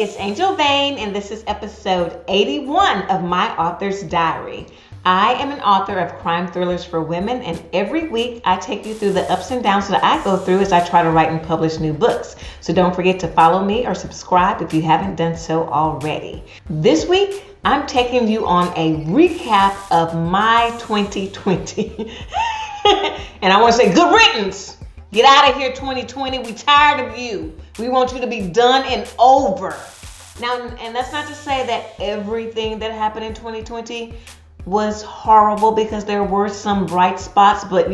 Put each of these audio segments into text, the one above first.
it's Angel Vane, and this is episode 81 of my author's diary. I am an author of crime thrillers for women, and every week I take you through the ups and downs that I go through as I try to write and publish new books. So don't forget to follow me or subscribe if you haven't done so already. This week, I'm taking you on a recap of my 2020. And I want to say good riddance. Get out of here, 2020. We tired of you. We want you to be done and over. Now, and that's not to say that everything that happened in 2020 was horrible, because there were some bright spots, but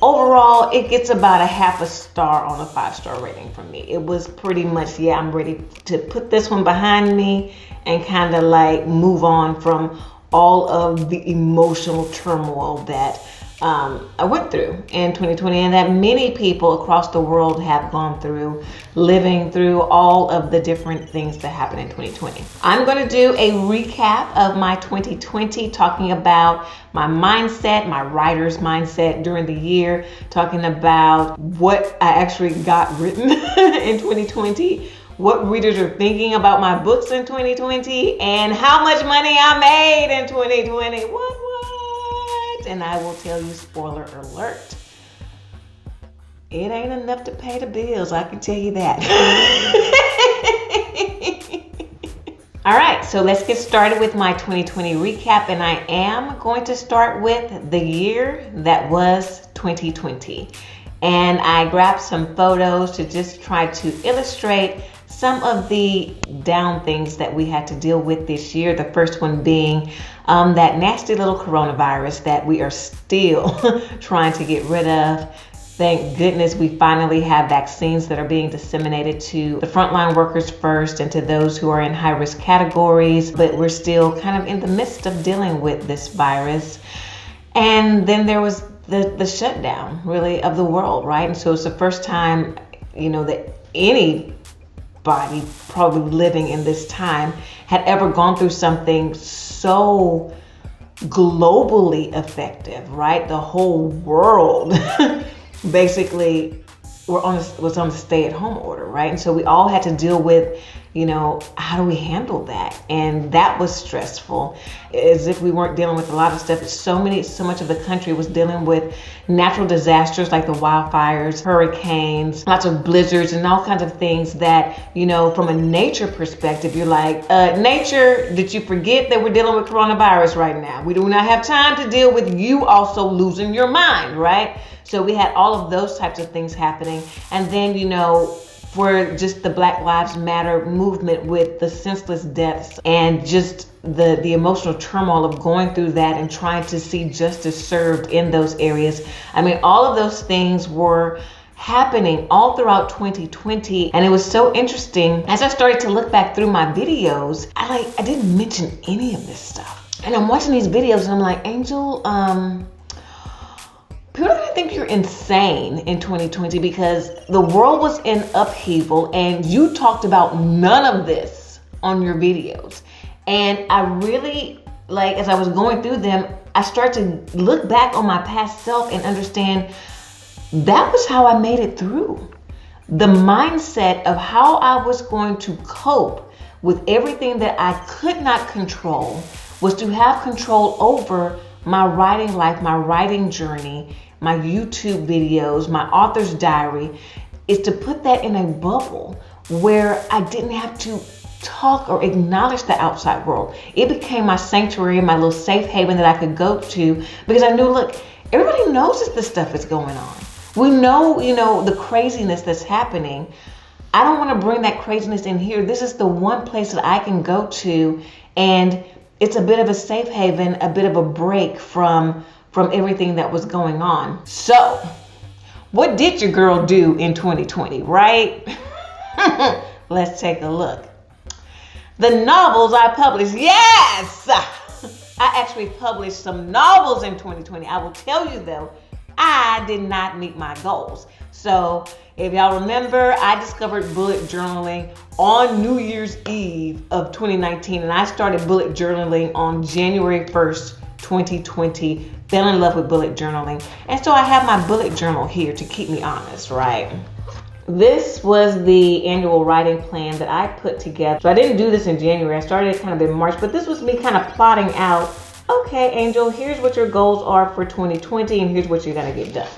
overall it gets about a half a star on a 5-star rating from me. It was pretty much, I'm ready to put this one behind me and kind of like move on from all of the emotional turmoil that I went through in 2020, and that many people across the world have gone through, living through all of the different things that happened in 2020. I'm going to do a recap of my 2020, talking about my mindset, my writer's mindset during the year, talking about what I actually got written in 2020, what readers are thinking about my books in 2020, and how much money I made in 2020. What? And I will tell you, spoiler alert, it ain't enough to pay the bills, I can tell you that. All right, so let's get started with my 2020 recap, and I am going to start with the year that was 2020. And I grabbed some photos to just try to illustrate some of the down things that we had to deal with this year. The first one being that nasty little coronavirus that we are still trying to get rid of. Thank goodness we finally have vaccines that are being disseminated to the frontline workers first and to those who are in high-risk categories, but we're still kind of in the midst of dealing with this virus. And then there was the shutdown, really, of the world, right? And so it's the first time, that anybody probably living in this time had ever gone through something so globally effective, right? The whole world basically was on a stay-at-home order, right? And so we all had to deal with, how do we handle that? And that was stressful, as if we weren't dealing with a lot of stuff. So much of the country was dealing with natural disasters like the wildfires, hurricanes, lots of blizzards, and all kinds of things that, from a nature perspective, you're like, nature, did you forget that we're dealing with coronavirus right now? We do not have time to deal with you also losing your mind, right? So we had all of those types of things happening. And then, for just the Black Lives Matter movement, with the senseless deaths and just the emotional turmoil of going through that and trying to see justice served in those areas. I mean, all of those things were happening all throughout 2020. And it was so interesting. As I started to look back through my videos, I didn't mention any of this stuff. And I'm watching these videos and I'm like, Angel, people are going to think you're insane in 2020 because the world was in upheaval and you talked about none of this on your videos. And I really, as I was going through them, I started to look back on my past self and understand that was how I made it through. The mindset of how I was going to cope with everything that I could not control was to have control over my writing life, my writing journey, my YouTube videos, my author's diary, is to put that in a bubble where I didn't have to talk or acknowledge the outside world. It became my sanctuary, my little safe haven that I could go to, because I knew, look, everybody knows that this stuff is going on. We know, the craziness that's happening. I don't want to bring that craziness in here. This is the one place that I can go to, and it's a bit of a safe haven, a bit of a break from everything that was going on. So, what did your girl do in 2020, right? Let's take a look. The novels I published. Yes! I actually published some novels in 2020. I will tell you though, I did not meet my goals. So, if y'all remember, I discovered bullet journaling on New Year's Eve of 2019, and I started bullet journaling on January 1st, 2020. Fell in love with bullet journaling. And so I have my bullet journal here to keep me honest, right? This was the annual writing plan that I put together. So I didn't do this in January. I started kind of in March, but this was me kind of plotting out, okay, Angel, here's what your goals are for 2020 and here's what you're going to get done.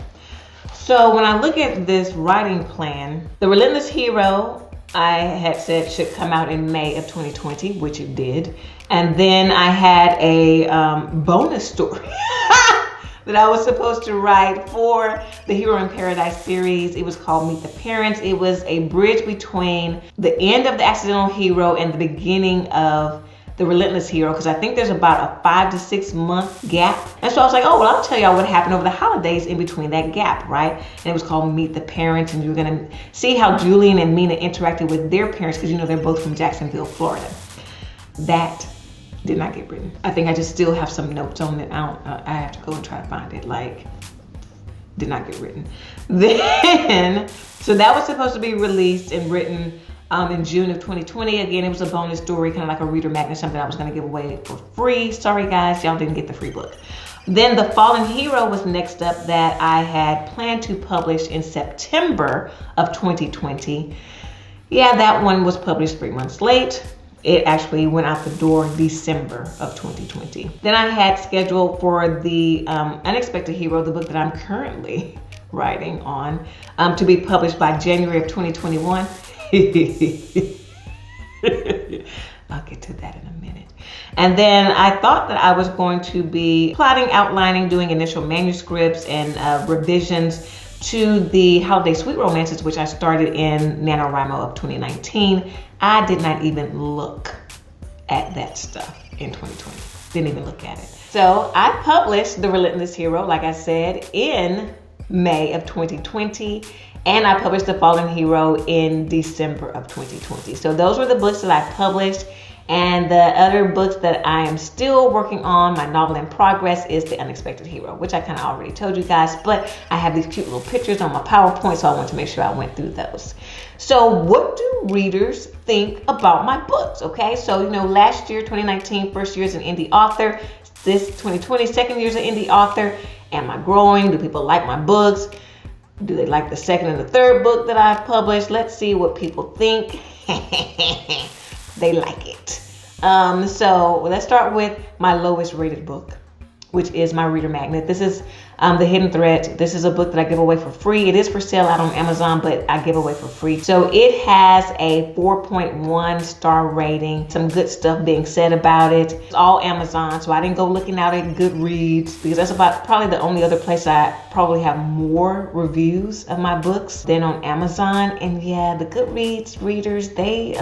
So when I look at this writing plan, The Relentless Hero, I had said should come out in May of 2020, which it did. And then I had a bonus story that I was supposed to write for the Hero in Paradise series. It was called Meet the Parents. It was a bridge between the end of The Accidental Hero and the beginning of The Relentless Hero, because I think there's about a 5 to 6 month gap. And so I was like, oh, well, I'll tell y'all what happened over the holidays in between that gap, right? And it was called Meet the Parents, and you're gonna see how Julian and Mina interacted with their parents, because you know they're both from Jacksonville, Florida. That did not get written. I think I just still have some notes on it. I have to go and try to find it. Like, did not get written. Then, so that was supposed to be released and written in June of 2020. Again, it was a bonus story, kind of like a reader magnet, something I was going to give away for free. Sorry guys, y'all didn't get the free book. Then The Fallen Hero was next up, that I had planned to publish in September of 2020. Yeah, that one was published 3 months late. It actually went out the door December of 2020. Then I had scheduled for the Unexpected Hero, the book that I'm currently writing on, to be published by January of 2021. I'll get to that in a minute. And then I thought that I was going to be plotting, outlining, doing initial manuscripts and revisions to the Holiday Sweet Romances, which I started in NaNoWriMo of 2019. I did not even look at that stuff in 2020. Didn't even look at it. So I published The Relentless Hero, like I said, in May of 2020. And I published The Fallen Hero in December of 2020. So those were the books that I published. And the other books that I am still working on, my novel in progress, is The Unexpected Hero, which I kind of already told you guys, but I have these cute little pictures on my PowerPoint, so I want to make sure I went through those. So what do readers think about my books? Okay, so you know, last year, 2019, first year as an indie author. This 2020, second year as an indie author. Am I growing? Do people like my books? Do they like the second and the third book that I've published? Let's see what people think. They like it. So let's start with my lowest rated book, which is my reader magnet. This is The Hidden Threat. This is a book that I give away for free. It is for sale out on Amazon, but I give away for free. So it has a 4.1 star rating. Some good stuff being said about it. It's all Amazon, so I didn't go looking out at Goodreads, because that's about probably the only other place I probably have more reviews of my books than on Amazon. And yeah, the Goodreads readers, they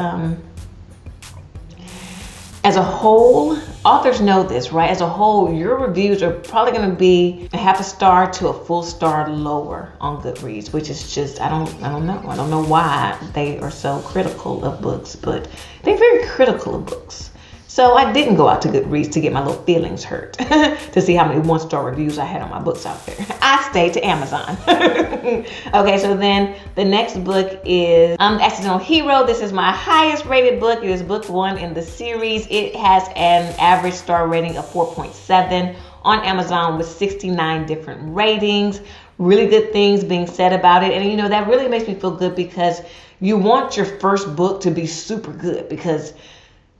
as a whole, authors know this, right? As a whole, your reviews are probably going to be a half a star to a full star lower on Goodreads, which is just, I don't know. I don't know why they are so critical of books, but they're very critical of books. So I didn't go out to Goodreads to get my little feelings hurt to see how many 1-star reviews I had on my books out there. I stayed to Amazon. Okay, so then the next book is The Accidental Hero. This is my highest rated book. It is book 1 in the series. It has an average star rating of 4.7 on Amazon with 69 different ratings. Really good things being said about it. And you know, that really makes me feel good, because you want your first book to be super good, because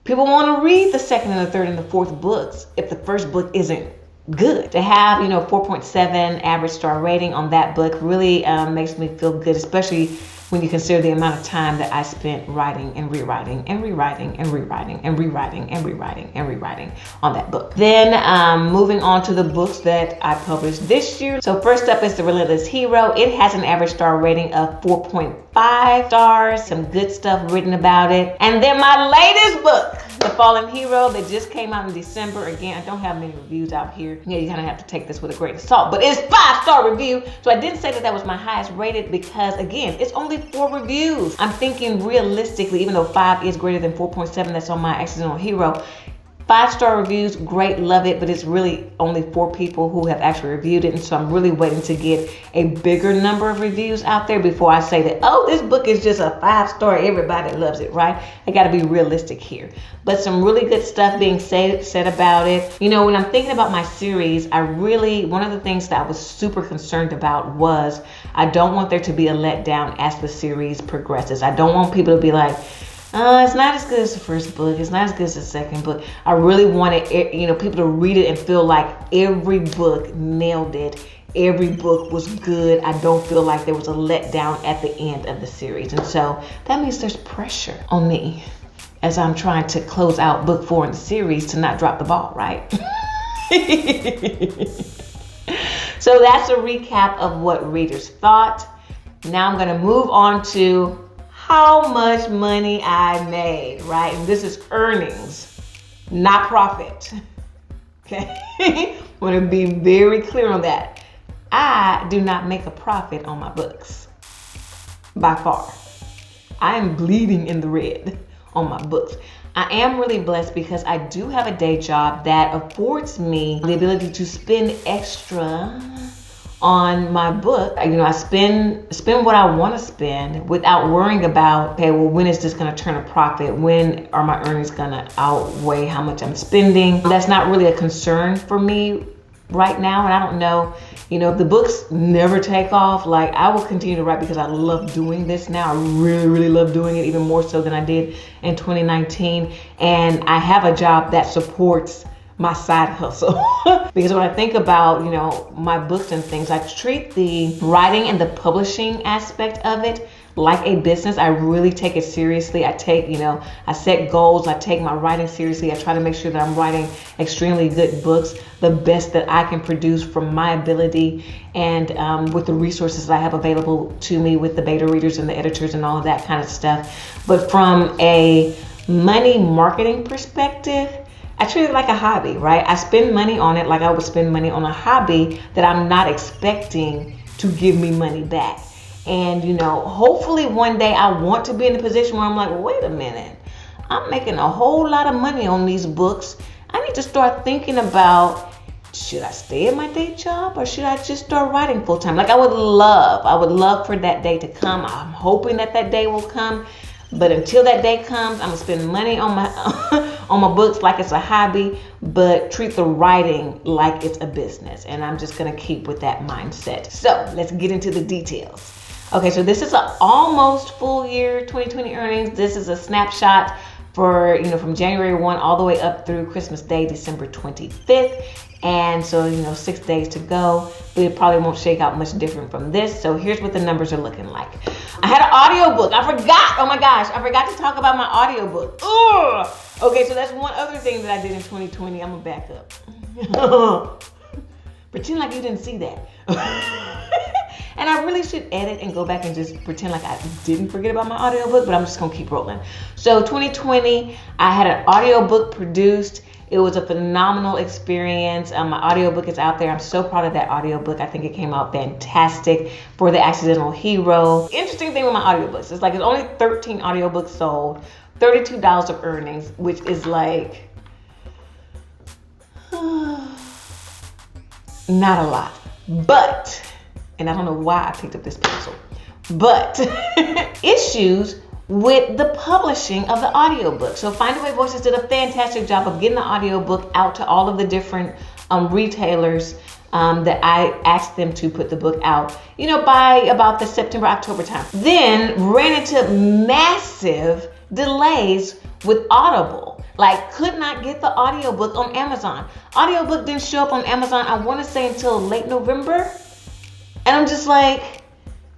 people want to read the second and the third and the fourth books if the first book isn't good. To have, 4.7 average star rating on that book really makes me feel good, especially when you consider the amount of time that I spent writing and rewriting and rewriting and rewriting and rewriting and rewriting and rewriting on that book. Then moving on to the books that I published this year. So first up is The Relentless Hero. It has an average star rating of 4.5 stars. Some good stuff written about it. And then my latest book, The Fallen Hero, that just came out in December. Again, I don't have many reviews out here. Yeah, you kind of have to take this with a grain of salt, but it's 5-star review. So I didn't say that was my highest rated, because again, it's only 4 reviews. I'm thinking realistically, even though 5 is greater than 4.7 that's on my Accidental Hero, 5-star reviews, great, love it, but it's really only 4 people who have actually reviewed it. And so I'm really waiting to get a bigger number of reviews out there before I say that, oh, this book is just a 5-star, everybody loves it, right? I got to be realistic here. But some really good stuff being said about it. You know, when I'm thinking about my series, one of the things that I was super concerned about was I don't want there to be a letdown as the series progresses. I don't want people to be like, it's not as good as the first book. It's not as good as the second book. I really wanted, people to read it and feel like every book nailed it. Every book was good. I don't feel like there was a letdown at the end of the series. And so that means there's pressure on me as I'm trying to close out book 4 in the series to not drop the ball, right? So that's a recap of what readers thought. Now I'm going to move on to how much money I made, right? And this is earnings, not profit. Okay? I want to be very clear on that. I do not make a profit on my books, by far. I am bleeding in the red on my books. I am really blessed because I do have a day job that affords me the ability to spend extra on my book. I spend what I want to spend without worrying about, okay, well, when is this going to turn a profit? When are my earnings going to outweigh how much I'm spending? That's not really a concern for me right now. And I don't know, if the books never take off, like, I will continue to write because I love doing this now. I really, really love doing it, even more so than I did in 2019. And I have a job that supports my side hustle. Because when I think about, my books and things, I treat the writing and the publishing aspect of it like a business. I really take it seriously. I set goals. I take my writing seriously. I try to make sure that I'm writing extremely good books, the best that I can produce from my ability and with the resources that I have available to me with the beta readers and the editors and all of that kind of stuff. But from a money marketing perspective, I treat it like a hobby, right? I spend money on it like I would spend money on a hobby that I'm not expecting to give me money back. And, hopefully one day I want to be in a position where I'm like, wait a minute, I'm making a whole lot of money on these books. I need to start thinking about, should I stay at my day job or should I just start writing full time? Like, I would love for that day to come. I'm hoping that day will come. But until that day comes, I'm gonna spend money on my on my books like it's a hobby, but treat the writing like it's a business. And I'm just gonna keep with that mindset. So let's get into the details. Okay, so this is an almost full year 2020 earnings. This is a snapshot for, from January 1 all the way up through Christmas Day, December 25th. And so, 6 days to go, but it probably won't shake out much different from this. So here's what the numbers are looking like. I had an audiobook. I forgot. Oh my gosh. I forgot to talk about my audiobook. Ugh. Okay, so that's one other thing that I did in 2020. I'm going to back up. Pretend like you didn't see that. And I really should edit and go back and just pretend like I didn't forget about my audiobook, but I'm just going to keep rolling. So 2020, I had an audiobook produced. It was a phenomenal experience. My audiobook is out there. I'm so proud of that audiobook. I think it came out fantastic for The Accidental Hero. Interesting thing with my audiobooks is like it's only 13 audiobooks sold, $32 of earnings, which is like not a lot. But, and I don't know why I picked up this pencil, but issues with the publishing of the audiobook. So Findaway Voices did a fantastic job of getting the audiobook out to all of the different retailers that I asked them to put the book out, by about the September, October time. Then ran into massive delays with Audible. Like, could not get the audiobook on Amazon. Audiobook didn't show up on Amazon, I want to say until late November. And I'm just like,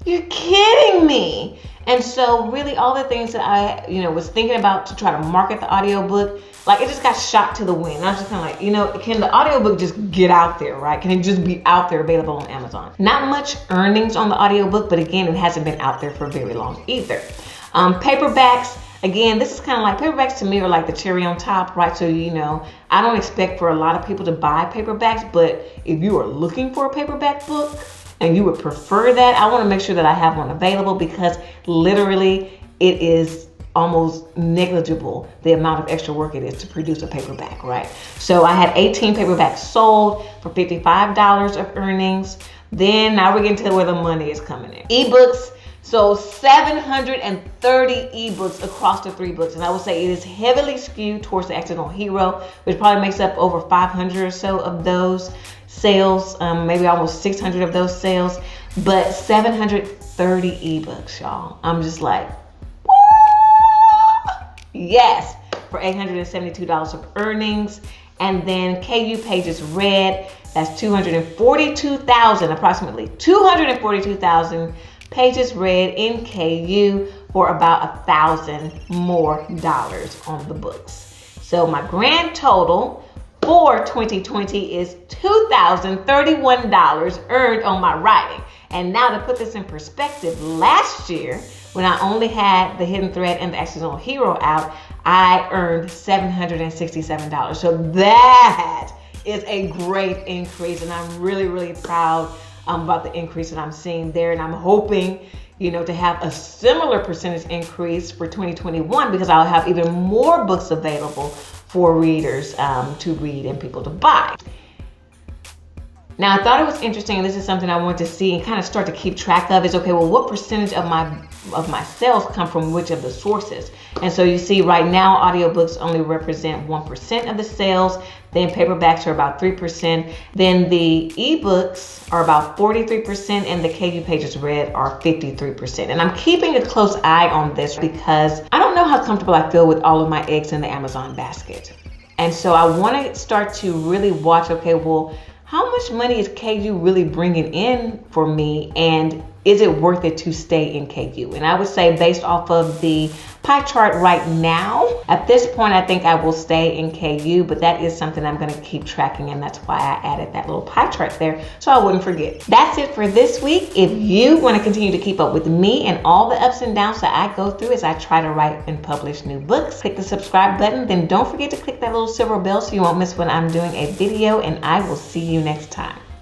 you're kidding me. And so really all the things that I, was thinking about to try to market the audiobook, like it just got shot to the wind. I was just kind of like, can the audiobook just get out there, right? Can it just be out there available on Amazon? Not much earnings on the audiobook, but again, it hasn't been out there for very long either. Paperbacks, again, this is kind of like, paperbacks to me are like the cherry on top, right? So, I don't expect for a lot of people to buy paperbacks, but if you are looking for a paperback book, and you would prefer that, I want to make sure that I have one available because literally it is almost negligible the amount of extra work it is to produce a paperback, right? So I had 18 paperbacks sold for $55 of earnings. Then now we're getting to where the money is coming in. Ebooks. So 730 ebooks across the 3 books. And I would say it is heavily skewed towards the Accidental Hero, which probably makes up over 500 or so of those sales, maybe almost 600 of those sales. But 730 ebooks, y'all. I'm just like, yes, for $872 of earnings. And then KU pages read, that's 242,000, approximately 242,000 pages read in KU for about $1,000 more on the books. So my grand total for 2020 is $2,031 earned on my writing. And now to put this in perspective, last year, when I only had The Hidden Thread and The Accidental Hero out, I earned $767. So that is a great increase, and I'm really, really proud about the increase that I'm seeing there. And I'm hoping, to have a similar percentage increase for 2021, because I'll have even more books available for readers to read and people to buy. Now, I thought it was interesting, and this is something I wanted to see and kind of start to keep track of, is, okay, well, what percentage of my sales come from which of the sources? And so you see right now, audiobooks only represent 1% of the sales. Then paperbacks are about 3%. Then the ebooks are about 43%, and the KU pages read are 53%. And I'm keeping a close eye on this because I don't know how comfortable I feel with all of my eggs in the Amazon basket. And so I want to start to really watch, okay, well, how much money is KU really bringing in for me, and is it worth it to stay in KU? And I would say, based off of the pie chart right now, at this point, I think I will stay in KU, but that is something I'm going to keep tracking, and that's why I added that little pie chart there so I wouldn't forget. That's it for this week. If you want to continue to keep up with me and all the ups and downs that I go through as I try to write and publish new books, click the subscribe button. Then don't forget to click that little silver bell so you won't miss when I'm doing a video, and I will see you next time.